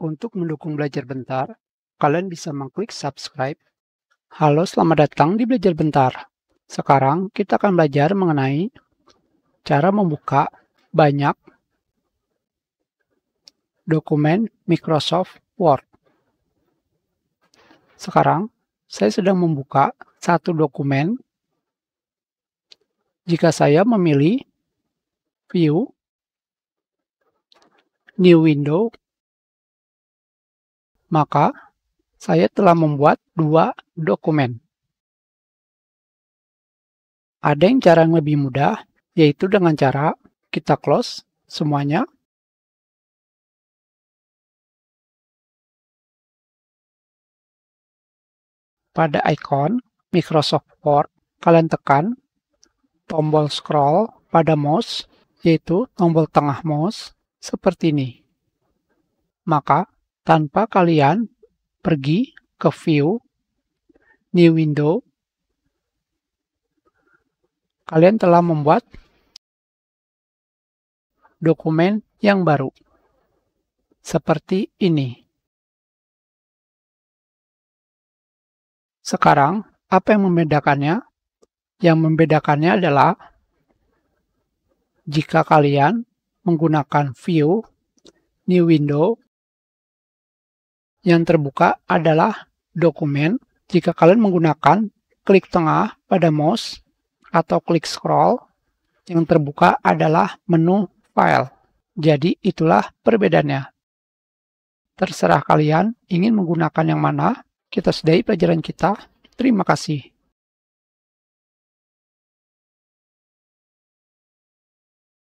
Untuk mendukung Belajar Bentar, kalian bisa mengklik subscribe. Halo, selamat datang di Belajar Bentar. Sekarang kita akan belajar mengenai cara membuka banyak dokumen Microsoft Word. Sekarang, saya sedang membuka satu dokumen. Jika saya memilih View, New Window, maka saya telah membuat dua dokumen. Ada yang cara yang lebih mudah, yaitu dengan cara kita close semuanya. Pada ikon Microsoft Word, kalian tekan tombol scroll pada mouse, yaitu tombol tengah mouse, seperti ini. Maka, tanpa kalian pergi ke View, New Window, kalian telah membuat dokumen yang baru. Seperti ini. Sekarang, apa yang membedakannya? Yang membedakannya adalah jika kalian menggunakan View, New Window, yang terbuka adalah dokumen. Jika kalian menggunakan klik tengah pada mouse atau klik scroll, yang terbuka adalah menu file. Jadi itulah perbedaannya. Terserah kalian ingin menggunakan yang mana. Kita sudahi pelajaran kita. Terima kasih.